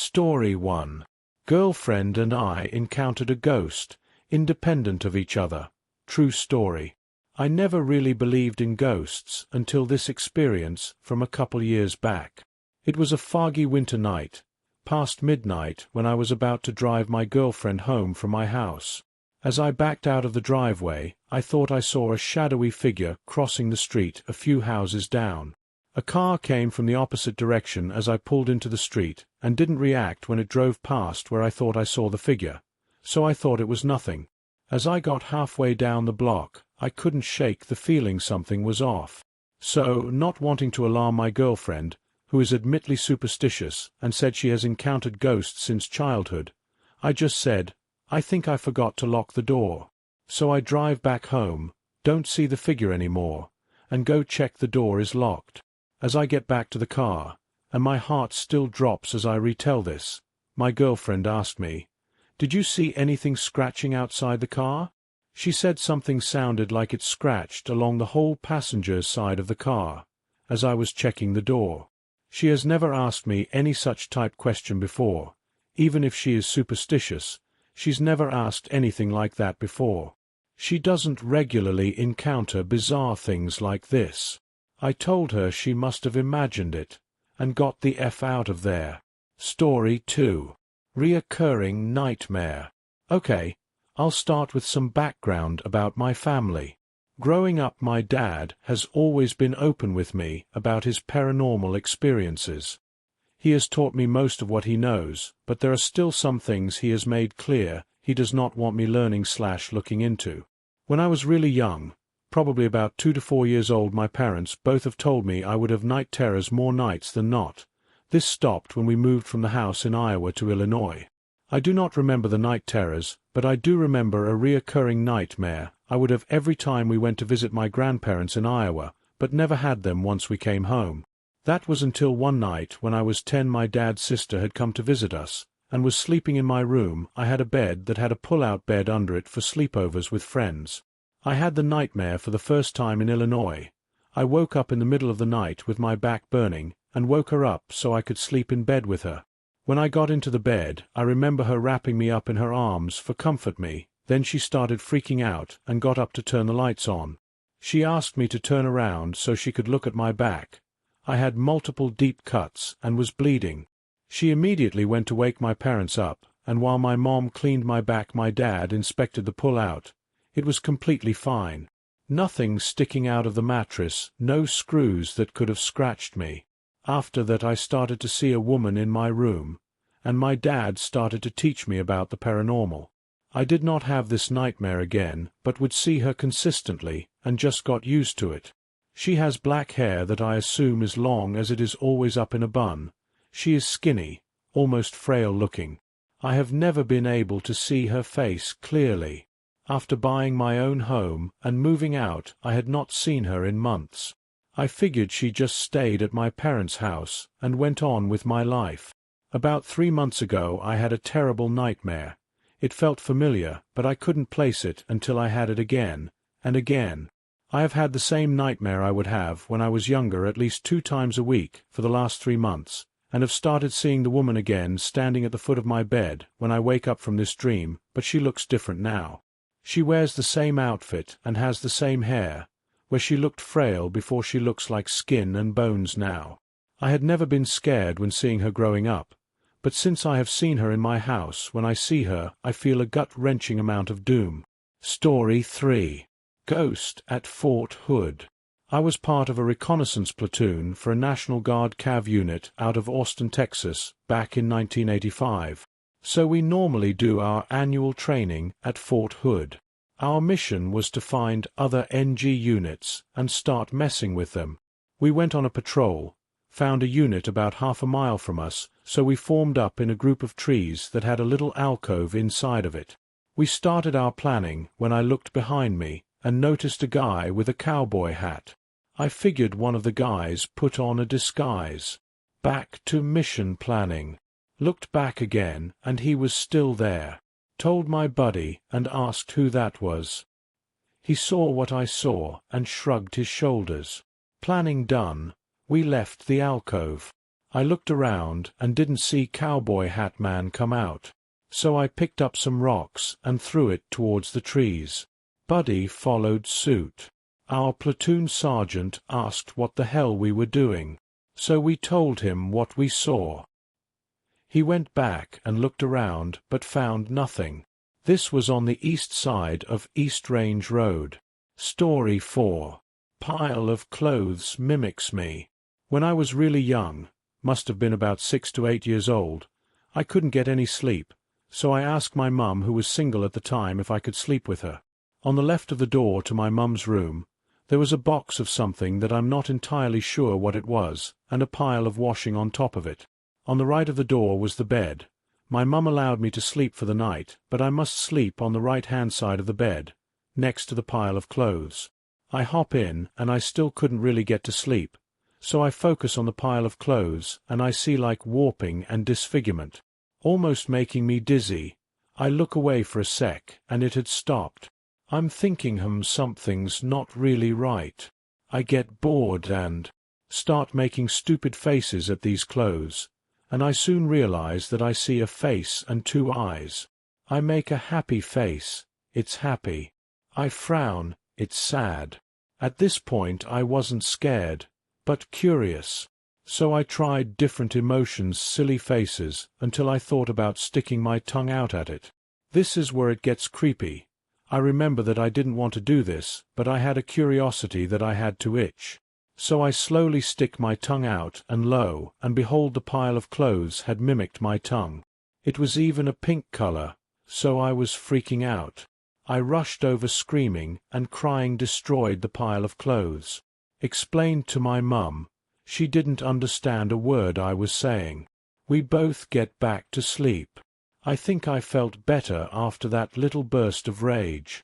Story 1. Girlfriend and I encountered a ghost, independent of each other. True story. I never really believed in ghosts until this experience from a couple years back. It was a foggy winter night, past midnight, when I was about to drive my girlfriend home from my house. As I backed out of the driveway, I thought I saw a shadowy figure crossing the street a few houses down. A car came from the opposite direction as I pulled into the street, and didn't react when it drove past where I thought I saw the figure, so I thought it was nothing. As I got halfway down the block, I couldn't shake the feeling something was off. So, not wanting to alarm my girlfriend, who is admittedly superstitious and said she has encountered ghosts since childhood, I just said, "I think I forgot to lock the door." So I drive back home, don't see the figure anymore, and go check the door is locked. As I get back to the car, and my heart still drops as I retell this, my girlfriend asked me, "Did you see anything scratching outside the car?" She said something sounded like it scratched along the whole passenger's side of the car, as I was checking the door. She has never asked me any such type question before. Even if she is superstitious, she's never asked anything like that before. She doesn't regularly encounter bizarre things like this. I told her she must have imagined it, and got the F out of there. Story 2. Reoccurring nightmare. Okay, I'll start with some background about my family. Growing up, my dad has always been open with me about his paranormal experiences. He has taught me most of what he knows, but there are still some things he has made clear he does not want me learning/looking into. When I was really young, probably about 2 to 4 years old, my parents both have told me I would have night terrors more nights than not. This stopped when we moved from the house in Iowa to Illinois. I do not remember the night terrors, but I do remember a reoccurring nightmare I would have every time we went to visit my grandparents in Iowa, but never had them once we came home. That was until one night when I was 10, my dad's sister had come to visit us, and was sleeping in my room. I had a bed that had a pull-out bed under it for sleepovers with friends. I had the nightmare for the first time in Illinois. I woke up in the middle of the night with my back burning, and woke her up so I could sleep in bed with her. When I got into the bed, I remember her wrapping me up in her arms for comfort me. Then she started freaking out and got up to turn the lights on. She asked me to turn around so she could look at my back. I had multiple deep cuts and was bleeding. She immediately went to wake my parents up, and while my mom cleaned my back, my dad inspected the pull-out. It was completely fine. Nothing sticking out of the mattress, no screws that could have scratched me. After that I started to see a woman in my room, and my dad started to teach me about the paranormal. I did not have this nightmare again, but would see her consistently, and just got used to it. She has black hair that I assume is long, as it is always up in a bun. She is skinny, almost frail-looking. I have never been able to see her face clearly. After buying my own home and moving out, I had not seen her in months. I figured she just stayed at my parents' house and went on with my life. About 3 months ago I had a terrible nightmare. It felt familiar, but I couldn't place it until I had it again, and again. I have had the same nightmare I would have when I was younger at least 2 times a week for the last 3 months, and have started seeing the woman again standing at the foot of my bed when I wake up from this dream, but she looks different now. She wears the same outfit and has the same hair, where she looked frail before she looks like skin and bones now. I had never been scared when seeing her growing up, but since I have seen her in my house, when I see her, I feel a gut-wrenching amount of doom. Story 3. Ghost at Fort Hood. I was part of a reconnaissance platoon for a National Guard Cav unit out of Austin, Texas, back in 1985. So we normally do our annual training at Fort Hood. Our mission was to find other NG units and start messing with them. We went on a patrol, found a unit about half a mile from us, so we formed up in a group of trees that had a little alcove inside of it. We started our planning when I looked behind me and noticed a guy with a cowboy hat. I figured one of the guys put on a disguise. Back to mission planning. Looked back again, and he was still there. Told my buddy and asked who that was. He saw what I saw and shrugged his shoulders. Planning done, we left the alcove. I looked around and didn't see Cowboy Hat Man come out. So I picked up some rocks and threw it towards the trees. Buddy followed suit. Our platoon sergeant asked what the hell we were doing. So we told him what we saw. He went back and looked around but found nothing. This was on the east side of East Range Road. Story 4. Pile of clothes mimics me. When I was really young, must have been about 6 to 8 years old, I couldn't get any sleep, so I asked my mum, who was single at the time, if I could sleep with her. On the left of the door to my mum's room, there was a box of something that I'm not entirely sure what it was, and a pile of washing on top of it. On the right of the door was the bed. My mum allowed me to sleep for the night, but I must sleep on the right-hand side of the bed, next to the pile of clothes. I hop in, and I still couldn't really get to sleep, so I focus on the pile of clothes, and I see like warping and disfigurement, almost making me dizzy. I look away for a sec, and it had stopped. I'm thinking, something's not really right. I get bored and start making stupid faces at these clothes, and I soon realize that I see a face and 2 eyes. I make a happy face, it's happy. I frown, it's sad. At this point I wasn't scared, but curious. So I tried different emotions, silly faces, until I thought about sticking my tongue out at it. This is where it gets creepy. I remember that I didn't want to do this, but I had a curiosity that I had to itch. So I slowly stick my tongue out, and lo and behold, the pile of clothes had mimicked my tongue. It was even a pink color, so I was freaking out. I rushed over screaming, and crying destroyed the pile of clothes. Explained to my mum. She didn't understand a word I was saying. We both get back to sleep. I think I felt better after that little burst of rage.